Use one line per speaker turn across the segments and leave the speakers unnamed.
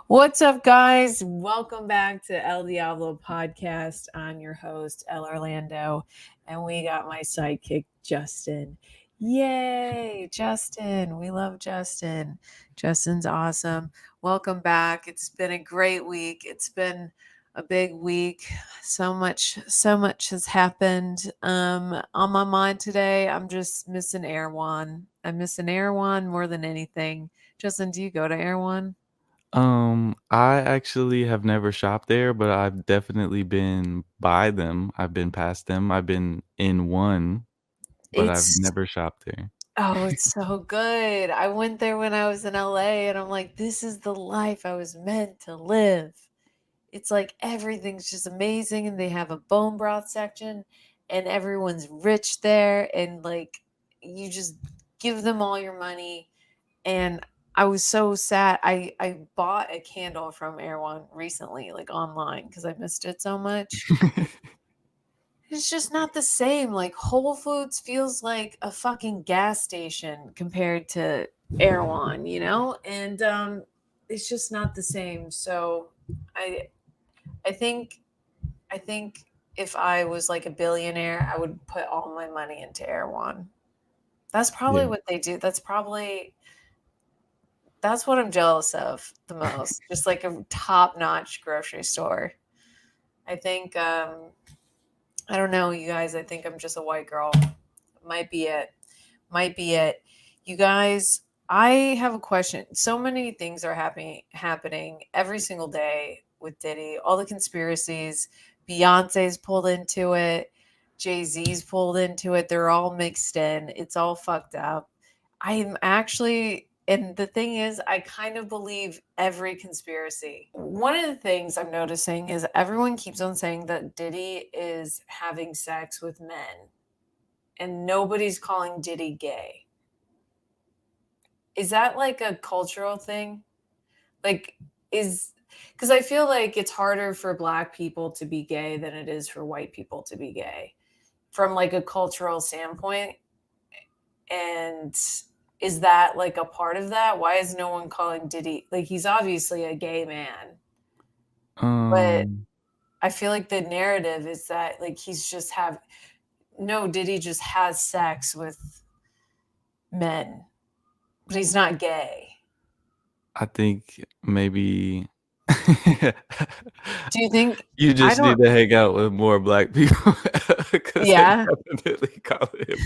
What's up, guys? Welcome back to El Diablo podcast. I'm your host, El Orlando, and we got my sidekick, Justin. Yay, Justin. We love Justin. Justin's awesome. Welcome back. It's been a great week. It's been a big week. So much has happened. On my mind today, I'm just missing Erewhon. I'm missing Erewhon more than anything. Justin, do you go to Erewhon?
I actually have never shopped there, but I've definitely been by them. I've been past them. I've been in one, but I've
It's
never shopped there.
Oh, it's so good. I went there when I was in LA and I'm like, this is the life I was meant to live. It's like everything's just amazing and they have a bone broth section and everyone's rich there and like you just give them all your money. And I was so sad. I bought a candle from Erewhon recently, like online, because I missed it so much. It's just not the same. Like Whole Foods feels like a fucking gas station compared to Erewhon, you know? And it's just not the same. So I I think I think if I was like a billionaire, I would put all my money into Erewhon. That's probably
Yeah.
what they do. That's what I'm jealous of the most. Just like a top-notch grocery store. I think I don't know, you guys. I think I'm just a white girl. Might be it. Might be it. You guys, I have a question. So many things are happening every single day with Diddy. All the conspiracies, Beyonce's pulled into it, Jay-Z's pulled into it. They're all mixed in. It's all fucked up. I'm actually, and the thing is, I kind of believe every conspiracy. One of the things I'm noticing is everyone keeps on saying that Diddy is having sex with men and nobody's calling Diddy gay. Is that like a cultural thing? Like, is because I feel like it's harder for black people to be gay than it is for white people to be gay from like a cultural standpoint. And is that like a part of that? Why is no one calling Diddy like he's obviously a gay man, but
Um,
I feel like the narrative is that like he's just have no Diddy just has sex with men, but he's not gay.
I think maybe
Do you think
you
I
just need
don't
to hang out with more black people because they
yeah,
definitely call him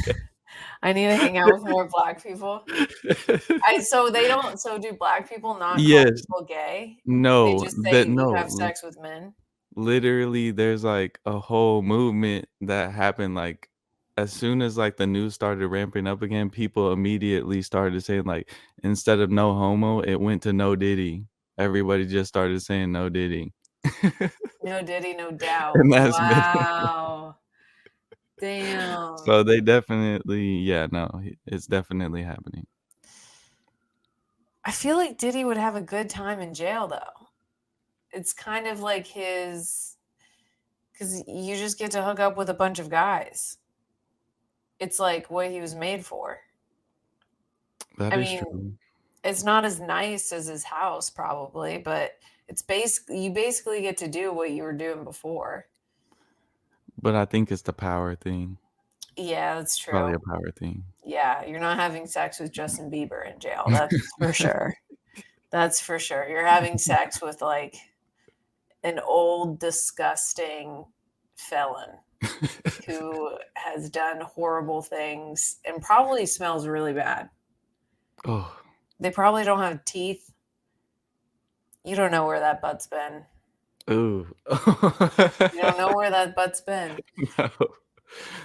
I need to hang out with more black people.
gay.
I so they don't so do black people not call
Yes.
people gay? They
No,
just
that
say you have
no.
sex with men?
Literally, there's, like, a whole movement that happened, like, as soon as, like, the news started ramping up again, people immediately started saying, like, instead of "no homo," it went to "no Diddy." Everybody just started saying "no Diddy."
No Diddy, no doubt.
And that's been
Wow. Damn.
so they definitely yeah, no, it's definitely happening.
I feel like Diddy would have a good time in jail though. It's kind of like his because you just get to hook up with a bunch of guys. It's like what he was made for.
That
I
is
mean,
true,
it's not as nice as his house probably, but it's basically you basically get to do what you were doing before.
but I think it's the power thing.
Yeah, that's
Probably
true.
a power thing.
Yeah, you're not having sex with Justin Bieber in jail. That's for sure. That's for sure. You're having sex with like an old, disgusting felon who has done horrible things and probably smells really bad.
Oh.
They probably don't have teeth. You don't know where that butt's been.
Ooh.
You don't know where that butt's been.
No.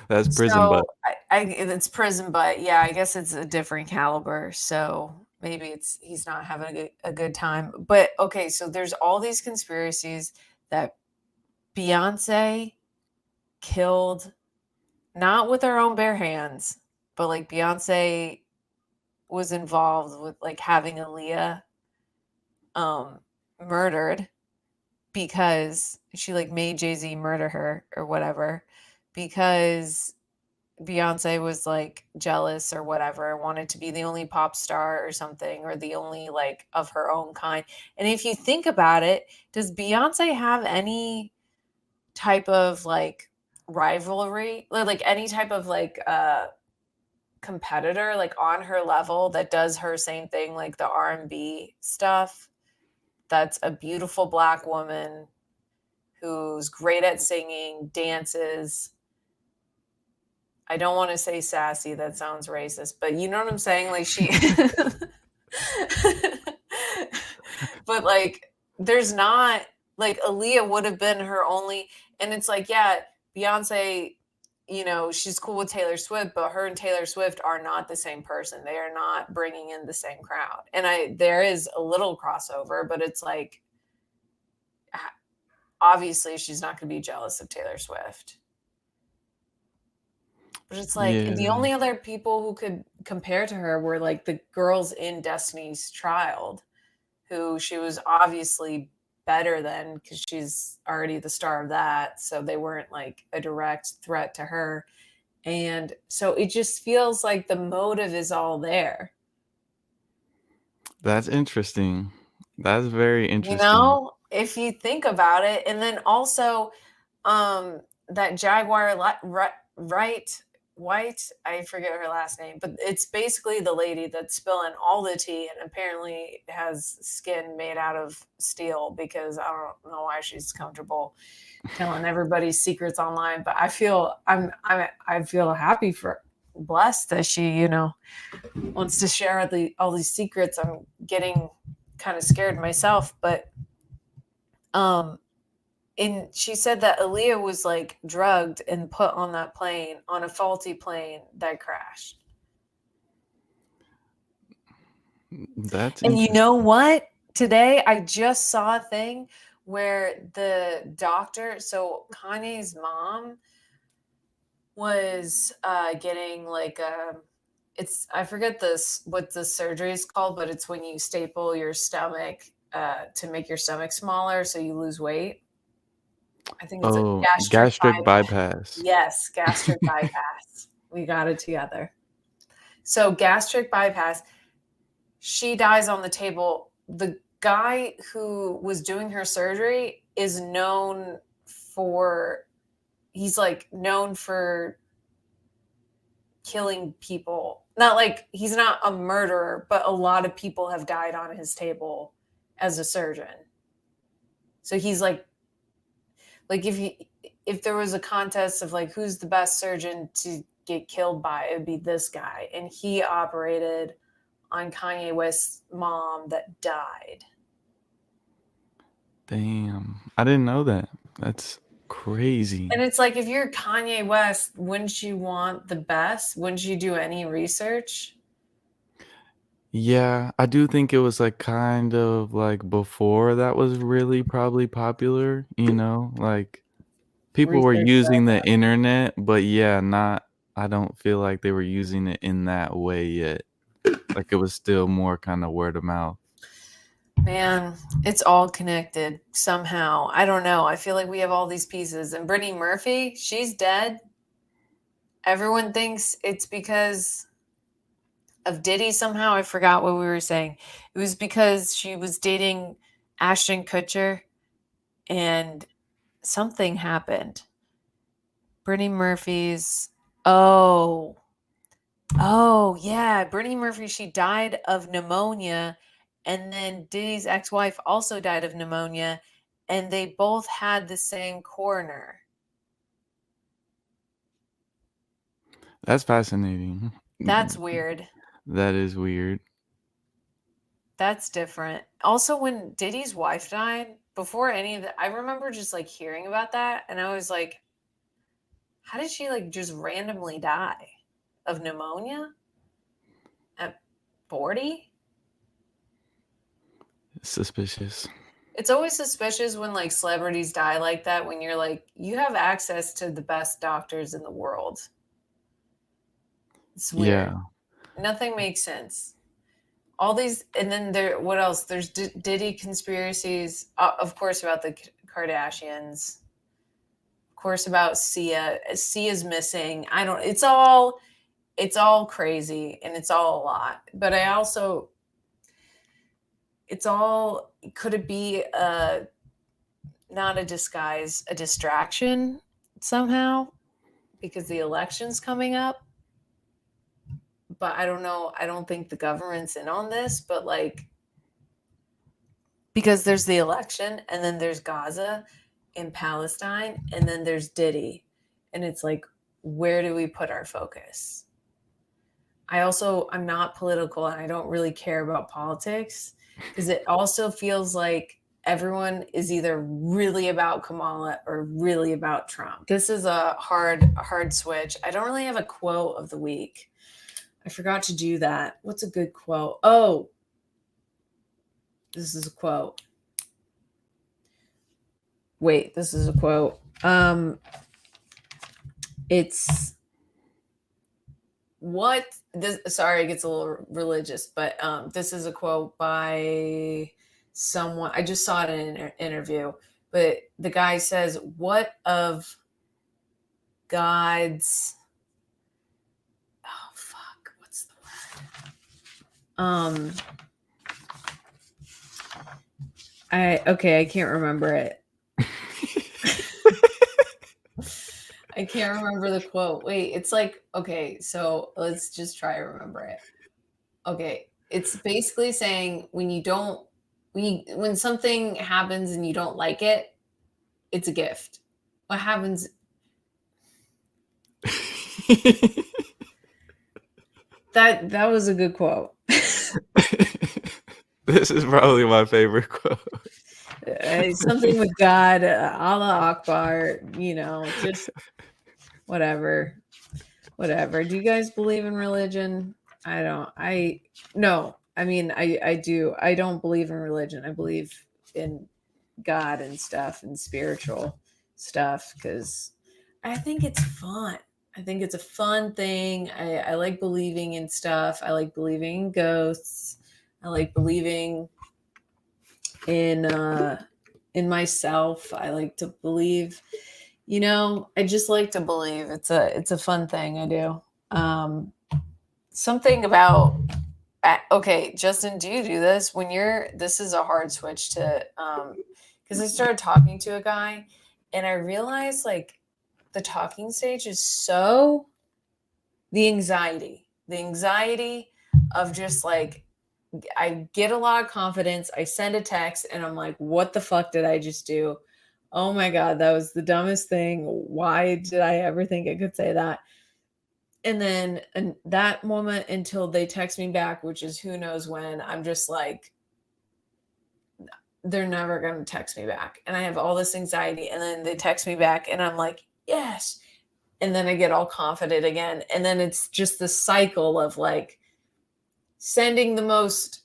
That's prison butt.
So it's prison, but yeah, I guess it's a different caliber. So maybe it's he's not having a good time. But okay, so there's all these conspiracies that Beyonce killed not with her own bare hands, but like Beyonce was involved with like having Aaliyah um murdered because she like made Jay-Z murder her or whatever because Beyonce was like jealous or whatever, wanted to be the only pop star or something, or the only like of her own kind. And if you think about it, does Beyonce have any type of like rivalry, like any type of like competitor like on her level that does her same thing, like the R&B stuff? That's a beautiful black woman who's great at singing, dances. I don't want to say sassy, that sounds racist, but you know what I'm saying? Like she but like there's not like Aaliyah would have been her only, and it's like, yeah, Beyonce, she's cool with Taylor Swift, but her and Taylor Swift are not the same person. They are not bringing in the same crowd. And there is a little crossover, but it's like obviously she's not going to be jealous of Taylor Swift. But it's like the
Yeah.
only other people who could compare to her were like the girls in Destiny's Child, who she was obviously better than because she's already the star of that. So they weren't like a direct threat to her. And so it just feels like the motive is all there.
That's interesting. That's very
You
interesting.
know, if you think about it, and then also that Jaguar right White, I forget her last name, but it's basically the lady that's spilling all the tea and apparently has skin made out of steel because I don't know why she's comfortable telling everybody's secrets online. But I feel happy for blessed that she wants to share all these secrets. I'm getting kind of scared myself, but um and she said that Aaliyah was like drugged and put on that plane, on a faulty plane that crashed.
That's
And you know
interesting.
what? Today I just saw a thing where the doctor, so Kanye's mom was getting like it's I forget this what the surgery is called, but it's when you staple your stomach to make your stomach smaller so you lose weight. I think it's a
Oh,
gastric
gastric
bypass.
bypass.
Yes, gastric bypass. We got it together. So gastric bypass, she dies on the table. The guy who was doing her surgery is known for he's like known for killing people. Not like he's not a murderer, but a lot of people have died on his table as a surgeon. So he's like if there was a contest of like who's the best surgeon to get killed by, it would be this guy. And he operated on Kanye West's mom that died.
Damn. I didn't know that. That's crazy.
And it's like if you're Kanye West, wouldn't you want the best? Wouldn't you do any research?
Yeah, I do think it was, like, kind of, like, before that was really probably popular, like, people were
Research
using the internet, but yeah, not I don't feel like they were using it in that way yet. Like, it was still more kinda word of mouth.
man, it's all connected somehow. I don't know. I feel like we have all these pieces. And Brittany Murphy, she's dead. Everyone thinks it's because of Diddy somehow. I forgot what we were saying. It was because she was dating Ashton Kutcher and something happened. Brittany Murphy's. Oh, oh, yeah. Brittany Murphy, she died of pneumonia. And then Diddy's ex wife also died of pneumonia. And they both had the same coroner.
That's fascinating.
That's weird.
That is weird.
That's different. Also, when Diddy's wife died, before any of that, I remember just like hearing about that. And I was like, how did she like just randomly die of pneumonia at 40?
Suspicious.
It's always suspicious when like celebrities die like that when you're like you have access to the best doctors in the world. It's weird.
Yeah.
Nothing makes sense. All these and then there what else? There's Diddy conspiracies of course about the Kardashians. course about Sia. Sia's missing. I don't. It's all crazy and it's all a lot. But I also, it's all. Could it be a not a disguise, a distraction somehow because the election's coming up? But I don't know. I don't think the government's in on this. But like, because there's the election and then there's Gaza in Palestine and then there's Diddy. And it's like, where do we put our focus? I'm not political and I don't really care about politics because it also feels like everyone is either really about Kamala or really about Trump. This is a hard switch. I don't really have a quote of the week. I forgot to do that. What's a good quote? Oh, this is a quote. Wait, this is a quote. It's what this, sorry, it gets a little religious, but this is a quote by someone. I just saw it in an interview, but the guy says, what of God's, oh fuck, what's the word? I can't remember it. I can't remember the quote. Wait, it's like, okay, so let's just try to remember it. Okay, it's basically saying when something happens and you don't like it, it's a gift. What happens? That was a good quote.
This is probably my favorite quote.
Something with God, Allah Akbar, just whatever. Whatever. Do you guys believe in religion? I don't. No. I mean, I do. I don't believe in religion. I believe in God and stuff and spiritual stuff because I think it's fun. I think it's a fun thing. I like believing in stuff. I like believing in ghosts. I like believing in myself. I like to believe. I just like to believe. It's a fun thing I do. Something about okay, Justin, do you do this when this is a hard switch to because I started talking to a guy and I realized like the talking stage is so the anxiety of just like I get a lot of confidence. I send a text and I'm like, what the fuck did I just do? Oh my God, that was the dumbest thing. Why did I ever think I could say that? And then that moment until they text me back, which is who knows when, I'm just like, they're never going to text me back. And I have all this anxiety. And then they text me back and I'm like, yes. And then I get all confident again. And then it's just the cycle of like sending the most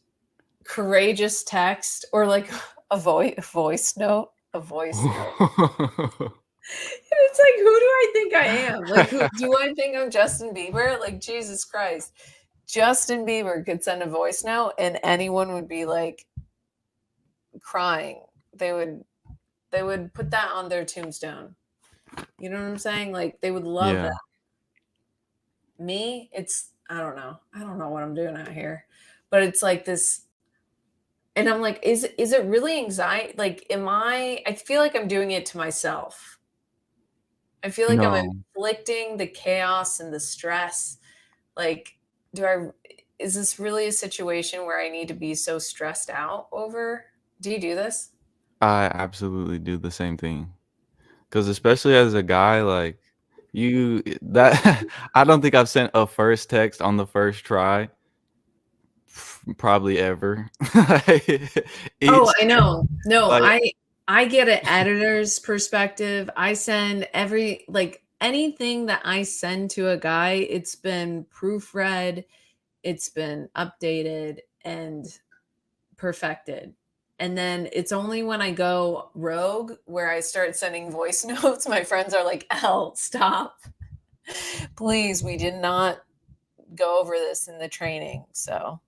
courageous text or like a voice note. It's like, who do I think I am? Like, do I think I'm Justin Bieber? Like, Jesus Christ. Justin Bieber could send a voice note and anyone would be like crying. They would put that on their tombstone. You know what I'm saying? Like, they would love
Yeah.
that. Me, I don't know. I don't know what I'm doing out here. But it's like this, and I'm like, is it really anxiety? Like, I feel like I'm doing it to myself. I feel like I'm
No.
inflicting the chaos and the stress. Like, is this really a situation where I need to be so stressed out over? Do you do this?
I absolutely do the same thing. Because especially as a guy, like, that I don't think I've sent a first text on the first try, probably ever.
Oh,
Each
I know. No,
like
I get an editor's perspective. I send anything that I send to a guy, it's been proofread, it's been updated and perfected. And then it's only when I go rogue where I start sending voice notes. My friends are like, Elle, stop. Please, we did not go over this in the training. So,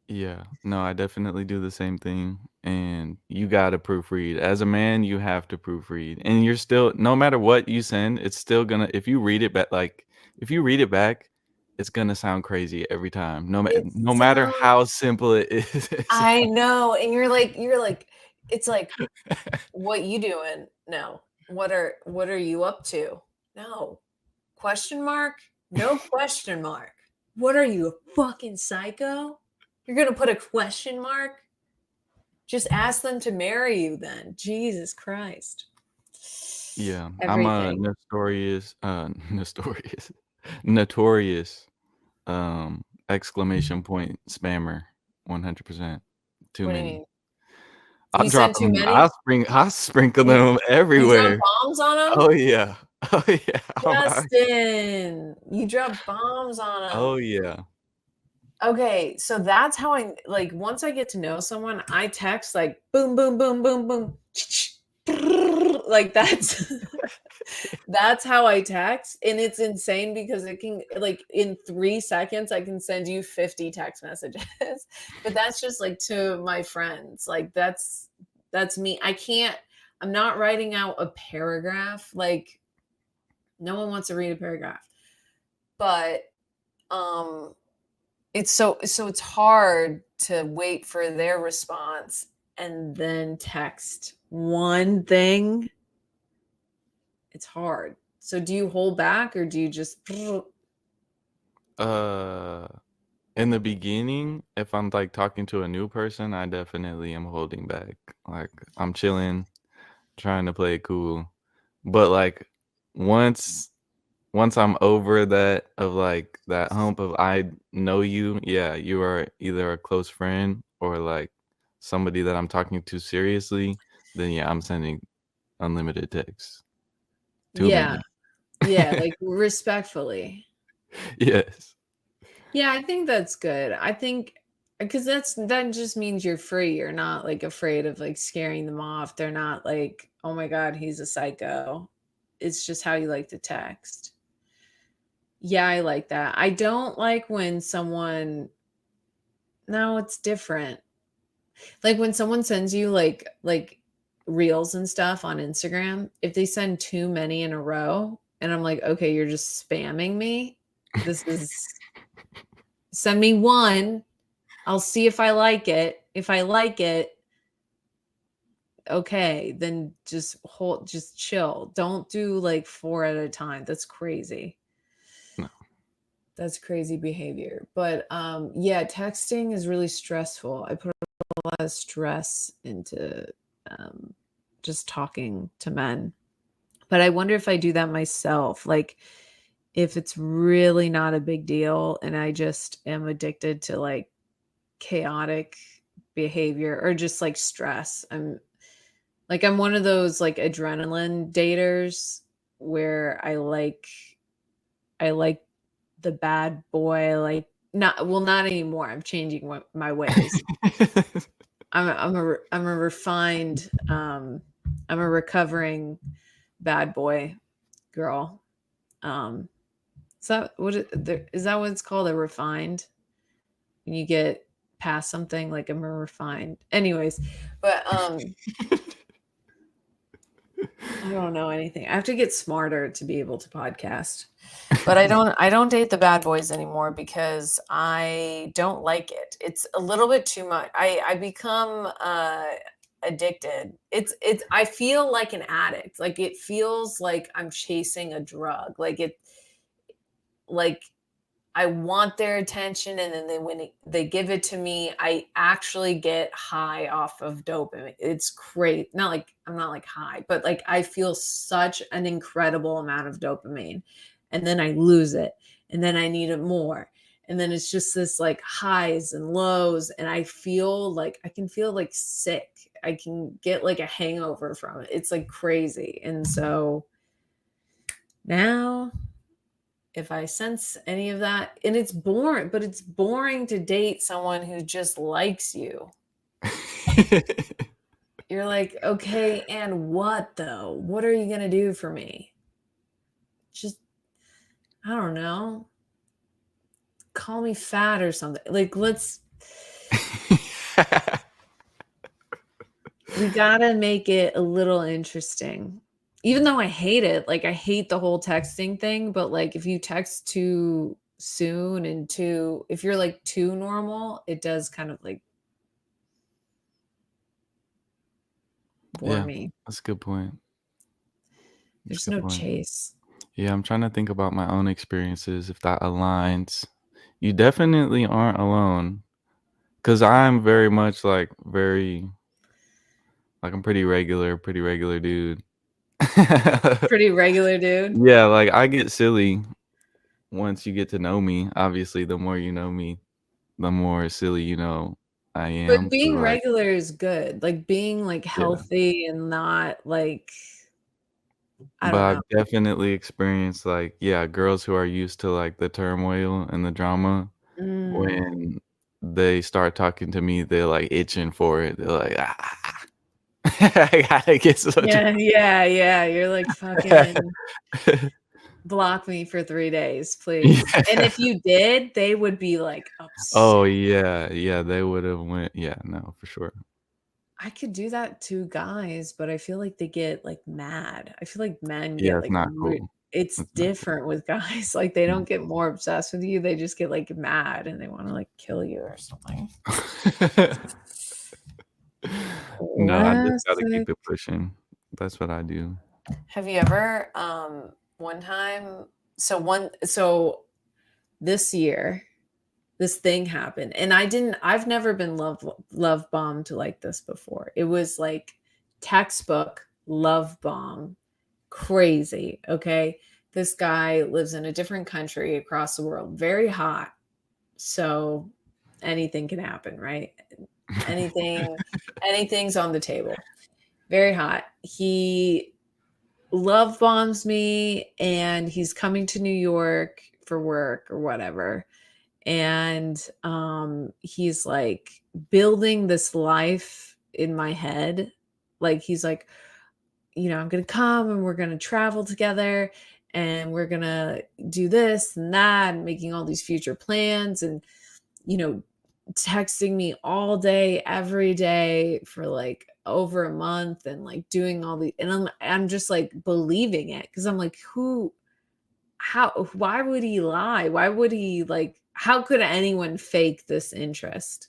yeah. No, I definitely do the same thing. and you gotta proofread. As a man, you have to proofread, and you're still no matter what you send, it's still gonna if you read it back, if you read it back, it's gonna sound crazy every time,
It
no matter
sounds
how simple it is.
I know, and you're like, it's like, "What you doing?" "No." What are you up to?" "No." Question mark? No question mark. What are you, a fucking psycho? You're gonna put a question mark? Just ask them to marry you then. Jesus Christ.
Yeah, I'm a
Everything.
notorious notorious, exclamation point spammer, 100%. Too
What do you
many.
mean?
I'll
You
drop
send too
them.
many?
I'll sprinkle
You
them
you drop
everywhere.
bombs on them?
Oh, yeah. Oh, yeah.
Justin, you drop bombs on
Oh,
them.
yeah.
Okay, so that's how I like once I get to know someone, I text like boom, boom, boom, boom, boom. Like that's that's how I text. And it's insane because it can like in 3 seconds, I can send you 50 text messages. But that's just like to my friends. Like that's me. I'm not writing out a paragraph. Like no one wants to read a paragraph. But um so it's hard to wait for their response and then text one thing. It's hard. So do you hold back or do you just
Uh, in the beginning, if I'm, like, talking to a new person, I definitely am holding back. Like, I'm chilling, trying to play it cool. But, like, once once I'm over that of, like, that hump of I know you, yeah, you are either a close friend or, like, somebody that I'm talking to seriously, then, yeah, I'm sending unlimited texts. Too
yeah,
many.
yeah, like respectfully.
Yes.
Yeah, I think that's good. I think because that just means you're free. You're not like afraid of like scaring them off. They're not like, oh my God, he's a psycho. It's just how you like to text. Yeah, I like that. I don't like when someone no, it's different. Like when someone sends you like reels and stuff on Instagram, if they send too many in a row and I'm like, "Okay, you're just spamming me. This is send me one. I'll see if I like it. If I like it, okay, then just chill. Don't do like 4 at a time. That's crazy.
No.
That's crazy behavior. But yeah, texting is really stressful. I put a lot of stress into um, just talking to men. But I wonder if I do that myself. Like, if it's really not a big deal and I just am addicted to like chaotic behavior or just like stress. I'm one of those like adrenaline daters where I like the bad boy, like not well, not anymore. I'm changing my ways. I'm a refined I'm a recovering bad boy girl. Um is that what it's called? A refined? When you get past something like I'm a refined. Anyways, but I don't know anything. I have to get smarter to be able to podcast. But I don't date the bad boys anymore because I don't like it. It's a little bit too much. I become addicted. It's I feel like an addict. Like it feels like I'm chasing a drug. Like I want their attention, and then they give it to me, I actually get high off of dopamine. It's great. Not like I'm not like high, but like I feel such an incredible amount of dopamine, and then I lose it, and then I need it more, and then it's just this like highs and lows, and I can feel like sick. I can get like a hangover from it. It's like crazy, and so now if I sense any of that, and it's boring, but it's boring to date someone who just likes you. You're like, okay, and what though? What are you going to do for me? Just, I don't know, call me fat or something. Like, let's, We gotta make it a little interesting. Even though I hate it, like, I hate the whole texting thing, but, like, if you text too soon and too if you're, like, too normal, it does kind of, like, bore
Yeah,
me.
that's a good point. That's a
There's
good
no
point.
chase.
Yeah, I'm trying to think about my own experiences, if that aligns. You definitely aren't alone, because 'cause I'm very much, like, I'm pretty regular dude.
Pretty regular dude.
Yeah, like, I get silly once you get to know me. Obviously, the more you know me, the more silly I
But
am, so,
being
like
regular is good, like, being, like,
yeah.
healthy and not, like I
But
don't know.
I've definitely experienced, like, yeah, girls who are used to, like, the turmoil and the drama,
Mm.
when they start talking to me, they're, like, itching for it. They're like, "Ah, I gotta get some
Yeah, yeah, yeah, you're like,
drama."
"Fucking block me for 3 days, please." And
Yeah.
if you did, they would be, like,
Oh,
upset.
yeah, yeah, they would've went yeah, no, for sure.
I could do that to guys, but I feel like they get, like, mad. I feel like men
Yeah,
get,
it's
like,
not
re
cool.
it's
It's not cool.
different with guys, like, they don't
Mm.
get more obsessed with you, they just get, like, mad and they wanna, like, kill you or something.
No, I just gotta keep
Classic.
it pushing. That's what I do.
Have you ever, one time so this year, this thing happened, and I've never been love bombed like this before. It was like textbook love bomb, crazy, okay? This guy lives in a different country across the world, very hot, so anything can happen, right? Anything anything's on the table. Very hot. He love bombs me and he's coming to New York for work or whatever. And he's like building this life in my head. Like he's like, I'm going to come and we're going to travel together and we're going to do this and that and making all these future plans and you know texting me all day every day for like over a month and like doing all the and I'm just like believing it because I'm like how why would he lie, why would he like how could anyone fake this interest?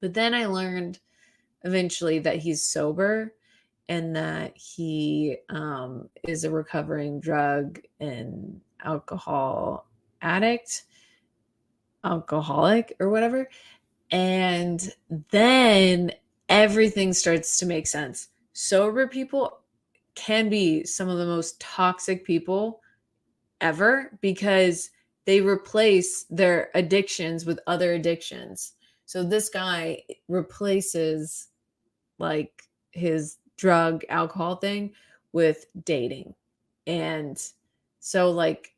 But then I learned eventually that he's sober and that he is a recovering drug and alcohol addict, alcoholic or whatever. And then everything starts to make sense. Sober people can be some of the most toxic people ever because they replace their addictions with other addictions. So this guy replaces like his drug alcohol thing with dating. And so like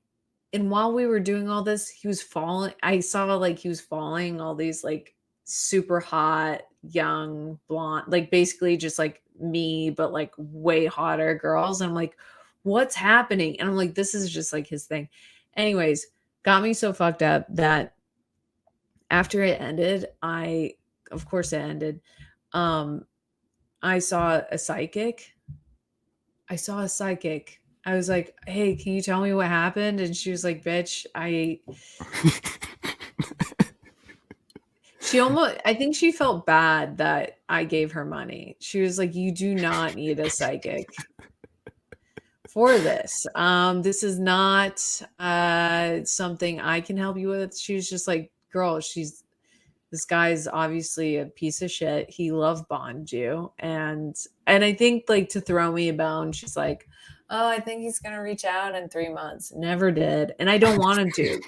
and while we were doing all this, he was falling I saw like he was following all these like super hot young blonde like basically just like me but like way hotter girls. And I'm like, what's happening? And I'm like, this is just like his thing. Anyways, got me so fucked up that after it ended, I of course it ended. Um I saw a psychic. I saw a psychic. I was like, "Hey, can you tell me what happened?" And she was like, "Bitch, I." She almost I think she felt bad that I gave her money. She was like, "You do not need a psychic for this. This is not something I can help you with." She was just like, "Girl, this guy's obviously a piece of shit. He love bombed you." And I think like to throw me a bone, she's like, "Oh, I think he's gonna reach out in 3 months." Never did. And I don't want him to.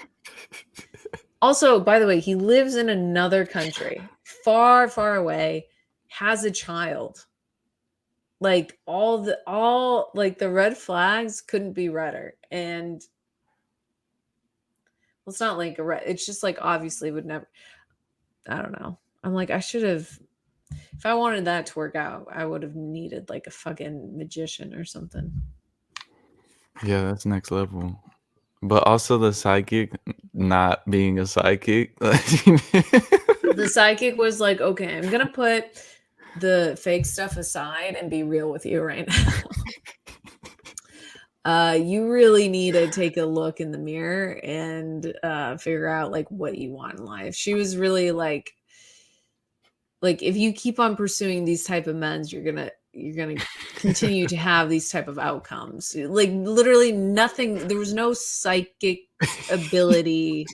Also, by the way, he lives in another country, far, far away, has a child. Like all like the red flags couldn't be redder. And well, it's not like a red, it's just like obviously would never I don't know. I'm like, I should have if I wanted that to work out, I would have needed like a fucking magician or something.
Yeah, that's next level. But also the psychic not being a psychic.
The psychic was like, okay, I'm gonna put the fake stuff aside and be real with you right now. You really need to take a look in the mirror and figure out like what you want in life. She was really like if you keep on pursuing these type of men's, you're gonna continue to have these type of outcomes. Like literally nothing. There was no psychic ability.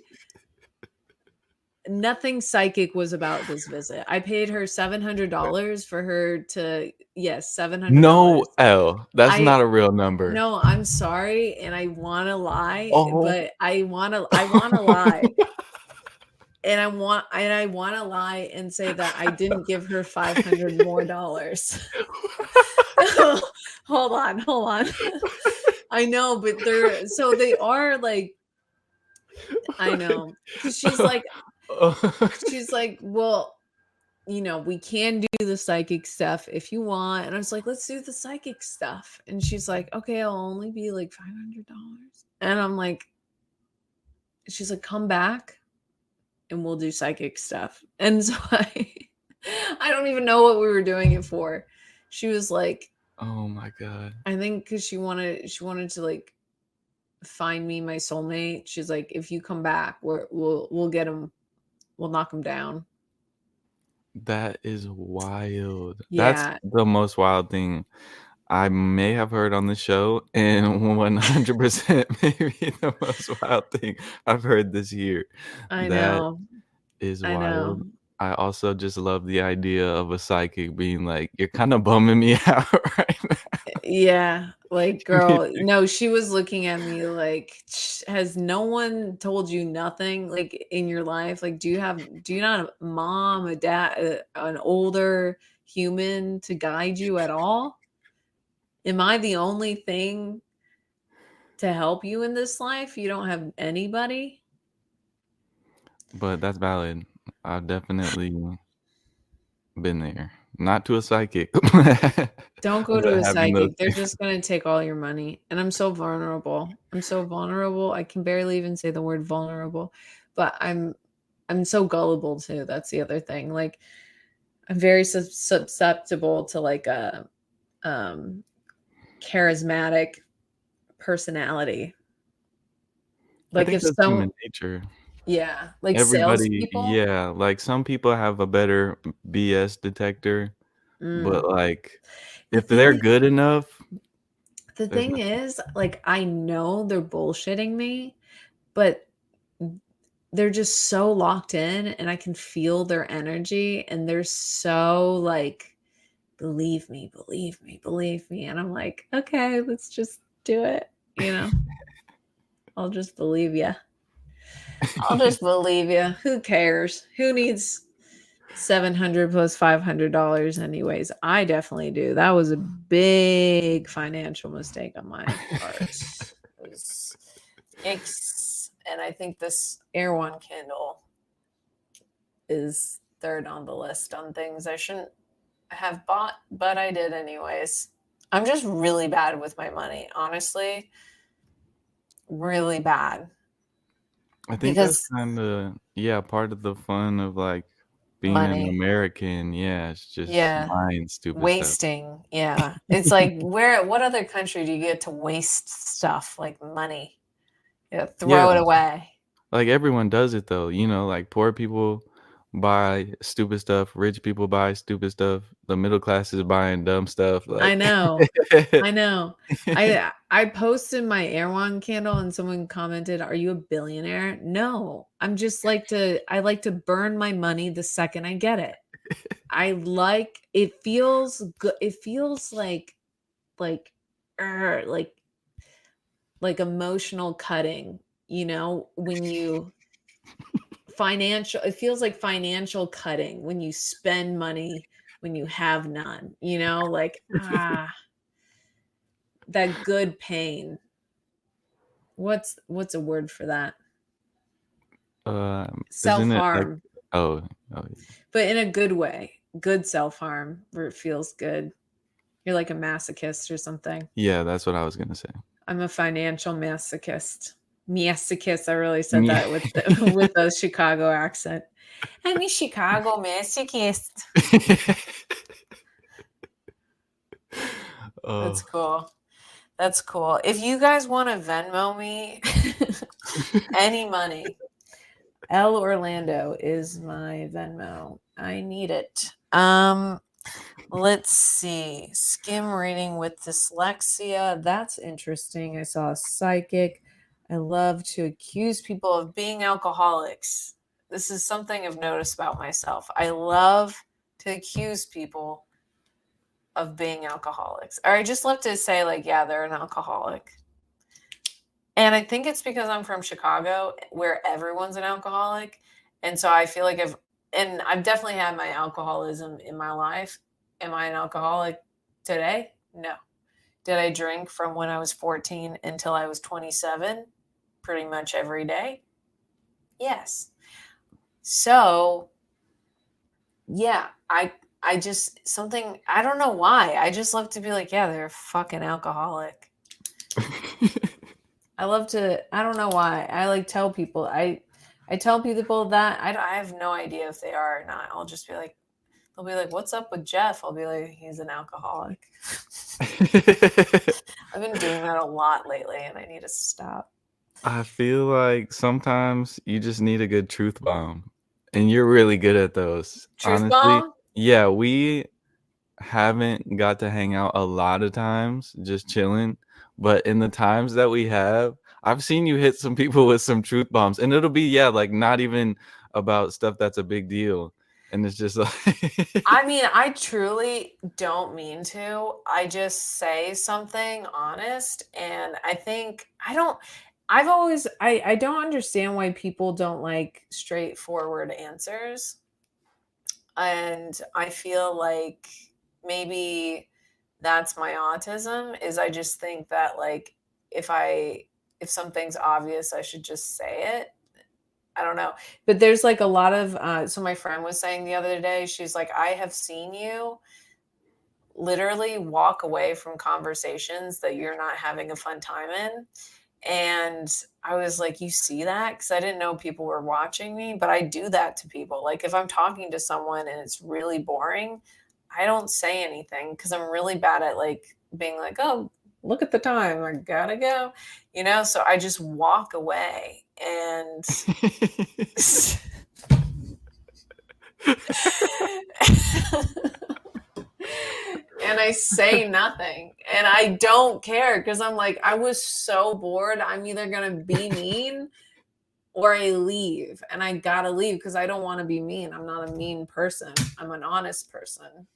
Nothing psychic was about this visit. I paid her $700 for her to, yes,
No,
$700.
Elle, that's
I
not a real number.
No, I'm sorry, and I want to lie,
Oh.
but I want to lie, and I want to lie and say that I didn't give her 500 more dollars. Hold on, hold on. I know, but they are like, I know, because she's like, well, we can do the psychic stuff if you want. And I was like, let's do the psychic stuff. And she's like, okay, I'll only be like $500. And I'm like, she's like, come back and we'll do psychic stuff. And so I don't even know what we were doing it for. She was like,
Oh my god.
I think because she wanted to like find me my soulmate. She's like, if you come back, we'll get him, we'll knock him down.
That is wild. That's
Yeah,
the most wild thing I may have heard on the show, and 100% maybe the most wild thing I've heard this year.
I
That
know.
is
I
wild.
know.
I also just love the idea of a psychic being like, "You're kinda bumming me out right now."
Yeah, like, girl, no, she was looking at me like, Has no one told you nothing, like, in your life? Like, do you not have a mom, a dad, an older human to guide you at all? Am I the only thing to help you in this life? You don't have anybody?"
But that's valid. I've definitely been there. Not to a psychic,
Don't go to
but
a
having those
psychic. They're just gonna take all your money, and I'm so vulnerable. I'm so vulnerable. I can barely even say the word vulnerable, but I'm so gullible too. That's the other thing. Like I'm very susceptible to like a um charismatic personality.
I
Like
think
if
that's human nature.
yeah, like
Everybody
salespeople.
yeah, like, some people have a better BS detector, but,
Mm.
like,
The
if they're
thing
good enough,
the
there's
thing
nothing.
is, like I know they're bullshitting me, but they're just so locked in and I can feel their energy and they're so like, believe me, believe me, believe me. And I'm like, okay, let's just do it. I'll just believe you. I'll just believe you. Who cares? Who needs 700 plus $500 anyways? I definitely do. That was a big financial mistake on my part. It was and I think this Air One candle is third on the list on things I shouldn't have bought, but I did anyways. I'm just really bad with my money, honestly. Really bad.
I think that's
Because
kinda yeah, part of the fun of, like, being an
money,
American, yeah, it's just
yeah,
buying stupid stuff.
wasting, yeah. It's like what other country do you get to waste stuff like money? Yeah,
Yeah,
throw it away.
like, everyone does it though, like, poor people buy stupid stuff, rich people buy stupid stuff, the middle class is buying dumb stuff,
I
like
know. I know. I posted my Erewhon candle and someone commented, "Are you a billionaire?" No. I like to burn my money the second I get it. I like it feels good. It feels like er, like emotional cutting, when you financial it feels like financial cutting when you spend money when you have none, like that good pain. What's a word for that?
Isn't it like
Self-harm,
oh, oh,
but in a good way. Good self-harm where it feels good. You're like a masochist or something.
yeah, that's what I was gonna say.
I'm a financial masochist. Masochist. I really said
Me
that with with a Chicago accent. I'm a Chicago masochist. That's
Oh.
cool. That's cool. If you guys want to Venmo me any money, Elle Orlando is my Venmo. I need it. Let's see. Skim reading with dyslexia. That's interesting. I saw a psychic. I love to accuse people of being alcoholics. This is something I've noticed about myself. I love to accuse people of being alcoholics. Or I just love to say, like, yeah, they're an alcoholic. And I think it's because I'm from Chicago where everyone's an alcoholic. And so I feel like I've definitely had my alcoholism in my life. Am I an alcoholic today? No. Did I drink from when I was 14 until I was 27? Pretty much every day? Yes. So, yeah, I just something I don't know why. I just love to be like, yeah, they're a fucking alcoholic. I love to. I don't know why. I like tell people. I tell people that I have no idea if they are or not. I'll just be like, they'll be like, "What's up with Jeff?" I'll be like, "He's an alcoholic." I've been doing that a lot lately, and I need to stop.
I feel like sometimes you just need a good truth bomb, and you're really good at those,
Truth
honestly.
bomb?
Yeah, we haven't got to hang out a lot of times, just chilling, but in the times that we have, I've seen you hit some people with some truth bombs, and it'll be, yeah, like, not even about stuff that's a big deal, and it's just like
I mean, I truly don't mean to. I just say something honest, and I think I don't. I've always I don't understand why people don't like straightforward answers. And I feel like maybe that's my autism is I just think that like if I if something's obvious, I should just say it. I don't know. But there's like a lot of so my friend was saying the other day, she's like, I have seen you literally walk away from conversations that you're not having a fun time in. And I was like, you see that? Because I didn't know people were watching me, but I do that to people. Like if I'm talking to someone and it's really boring, I don't say anything because I'm really bad at like being like, oh, look at the time. I gotta go. So I just walk away and and I say nothing and I don't care because I'm like, I was so bored. I'm either going to be mean or I leave and I got to leave because I don't want to be mean. I'm not a mean person. I'm an honest person.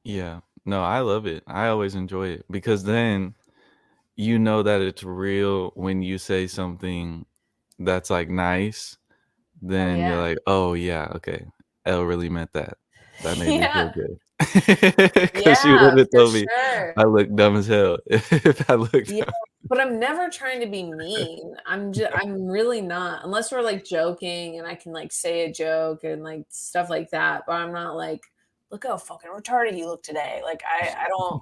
Yeah. No, I love it. I always enjoy it because then you know that it's real when you say something that's, like, nice,
Oh,
then you're
yeah.
like, "Oh, yeah, okay. Elle really meant that. That made me feel
Yeah.
good." Because she
Yeah,
would've
for
told me
sure.
I look dumb as hell if I looked
Yeah,
dumb.
but I'm never trying to be mean. I'm really not, unless we're like joking and I can like say a joke and like stuff like that. But I'm not like, look how fucking retarded you look today. Like I don't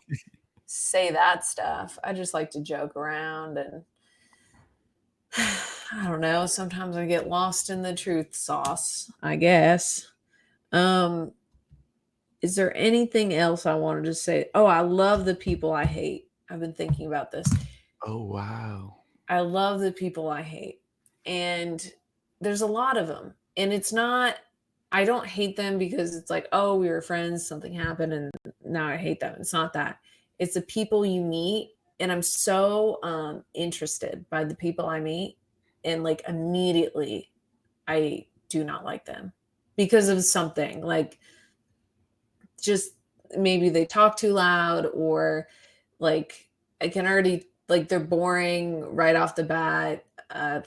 say that stuff. I just like to joke around and I don't know. Sometimes I get lost in the truth sauce, I guess. Um, is there anything else I wanted to say? Oh, I love the people I hate. I've been thinking about this.
Oh, wow.
I love the people I hate. And there's a lot of them. And it's not, I don't hate them because it's like, oh, we were friends, something happened, and now I hate them. It's not that. It's the people you meet. And I'm so interested by the people I meet. And like immediately, I do not like them because of something like just maybe they talk too loud or like I can already like they're boring right off the bat.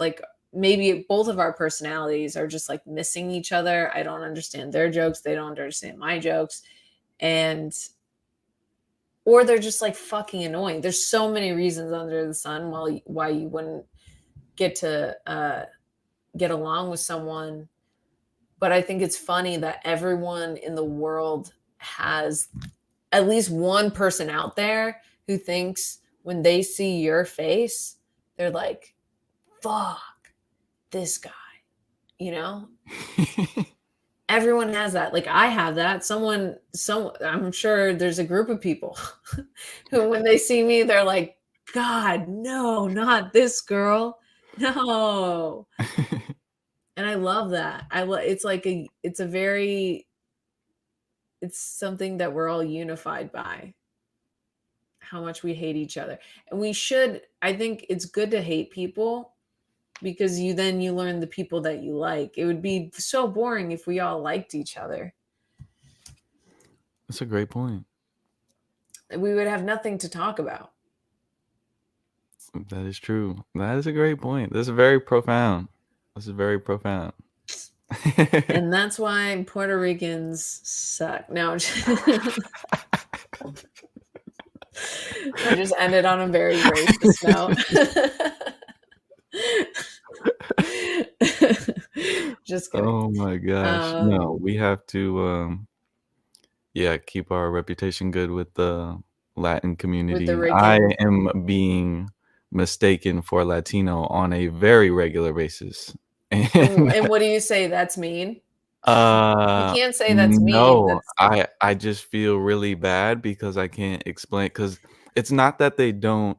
Like maybe both of our personalities are just like missing each other. I don't understand their jokes. They don't understand my jokes. And or they're just like fucking annoying. There's so many reasons under the sun why you wouldn't get to get along with someone. But I think it's funny that everyone in the world has at least one person out there who thinks when they see your face, they're like, fuck this guy, you know? Everyone has that. Like I have that. I'm sure there's a group of people. who when they see me, they're like, "God, no, not this girl. No." And I love that. It's like it's a very it's something that we're all unified by, how much we hate each other. And we should I think it's good to hate people because you learn the people that you like. It would be so boring if we all liked each other.
That's a great point.
We would have nothing to talk about.
That is true. That is a great point. This is very profound. This is very profound.
And that's why Puerto Ricans suck. No, I just ended on a very racist note. Just kidding.
Oh my gosh. No, we have to yeah, keep our reputation good with the Latin
With the
community. I
Ricans.
am being mistaken for Latino on a very regular basis.
And what do you say? That's mean? You
Uh,
can't say that's mean.
no,
That's
I just feel really bad because I can't explain because it's not that they don't,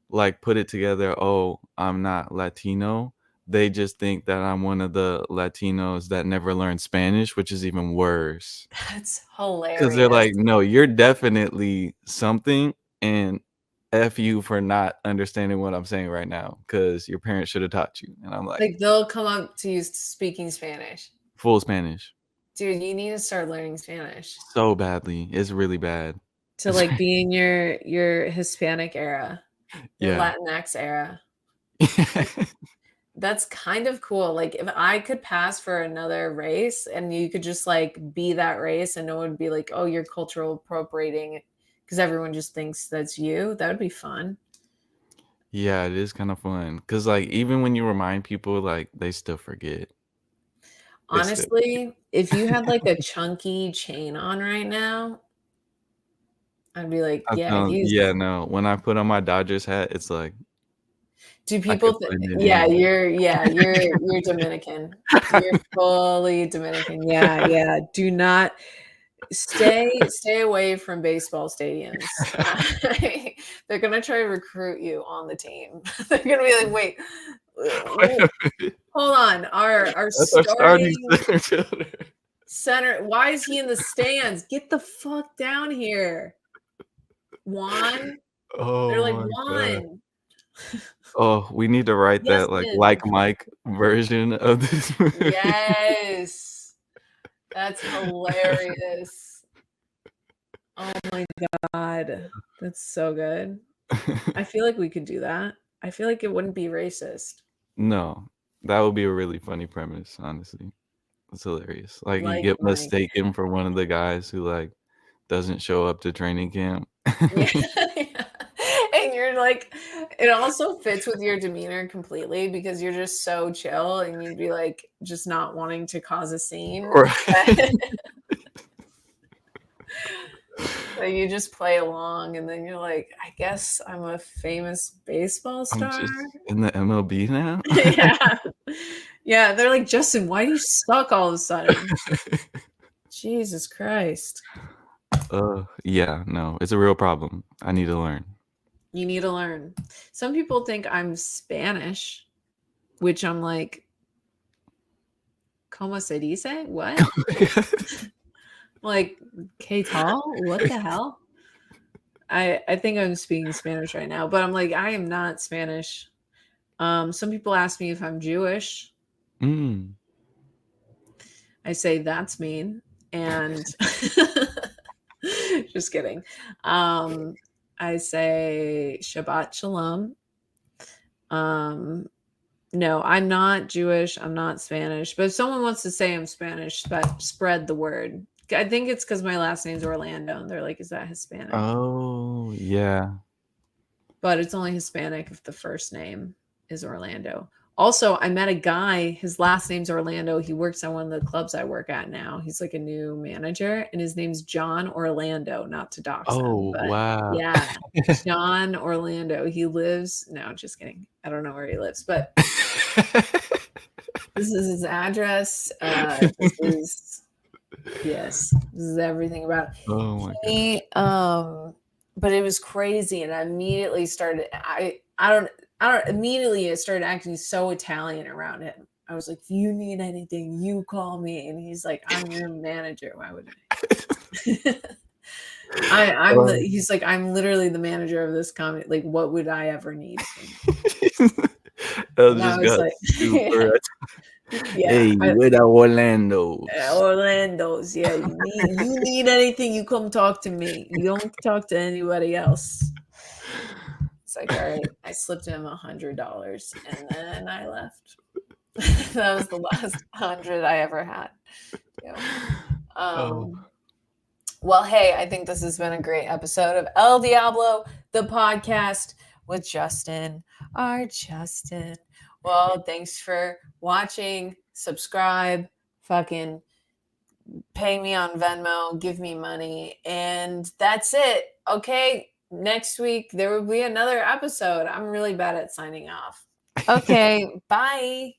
like, put it together, "Oh, I'm not Latino." They just think that I'm one of the Latinos that never learned Spanish, which is even worse.
that's
'Cause they're
hilarious.
like, "No, you're definitely something, and F you for not understanding what I'm saying right now, because your parents should have taught you." And I'm like,
Like they'll come up to you speaking Spanish.
full Spanish.
Dude, you need to start learning Spanish
So badly. It's really bad.
to like be in your Hispanic era, your
Yeah.
Latinx era. That's kind of cool. Like if I could pass for another race and you could just like be that race and no one would be like, "Oh, you're cultural appropriating," because everyone just thinks that's you. That would be fun.
Yeah, it is kinda fun. Cause like, even when you remind people, like, they still forget. They still
Honestly, if you had like a chunky chain on right now, I'd be like,
I
"Yeah,
don't
he's."
yeah, no, when I put on my Dodgers hat, it's like,
Do
I could
people
blend it in.
you're Dominican. You're fully Dominican. Yeah, yeah. Do not stay away from baseball stadiums. They're gonna try to recruit you on the team. They're gonna be like, "Wait,
Wait a minute,
hold on. Our
that's our starting
starting
center fielder.
center, why is he in the stands? Get the fuck down here, Juan." They're
Oh
like,
my god.
"Juan,
Oh, we need to write that, like
Yesman."
Mike version of this movie.
Yes. That's hilarious. Oh my god. That's so good. I feel like we could do that. I feel like it wouldn't be racist.
No, that would be a really funny premise, honestly. It's hilarious. Like, you
Like
get
Mike.
mistaken for one of the guys who, like, doesn't show up to training camp.
Yeah. Yeah. And you're like it also fits with your demeanor completely because you're just so chill and you'd be like just not wanting to cause a scene.
Right.
So you just play along and then you're like, I guess I'm a famous baseball
I'm
star.
just in the MLB now?
Yeah. Yeah, they're like, "Justin, why do you suck all of a sudden?" Jesus Christ.
Yeah, no, it's a real problem. I need to learn.
You need to learn. Some people think I'm Spanish, which I'm like, "¿Cómo se dice?" What? Like, "¿Qué tal?" What the hell? I think I'm speaking Spanish right now, but I'm like, I am not Spanish. Some people ask me if I'm Jewish.
Mm.
I say that's mean, and just kidding. I say Shabbat Shalom. Um, no, I'm not Jewish. I'm not Spanish. But if someone wants to say I'm Spanish, spread the word. I think it's because my last name's Orlando, and they're like, "Is that Hispanic?"
Oh, yeah.
But it's only Hispanic if the first name is Orlando. Also, I met a guy, his last name's Orlando. He works at one of the clubs I work at now. He's like a new manager, and his name's John Orlando, not to dox him,
Oh,
but
wow.
yeah, John Orlando. He lives, no, just kidding. I don't know where he lives, but this is his address. This is, yes, this is everything about
Oh my god.
he. but it was crazy, and I immediately started. I don't immediately I started acting so Italian around him. I was like, if you need anything, you call me. And he's like, I'm your manager. Why would I?
Oh.
He's like, I'm literally the manager of this comedy. Like, what would I ever need from you?
Elle
And I
just
was
got
like,
super
yeah,
"Hey, what up, Orlando's?"
Orlando's. Yeah, you need anything, you come talk to me. You don't talk to anybody else. It's like, all right. I slipped him $100, and then I left. That was the last 100 I ever had. Yeah.
Oh.
Well, hey, I think this has been a great episode of El Diablo, the podcast with Justin, our Justin. Well, thanks for watching. Subscribe, fucking pay me on Venmo, give me money, and that's it. Okay, next week there will be another episode. I'm really bad at signing off. Okay, bye.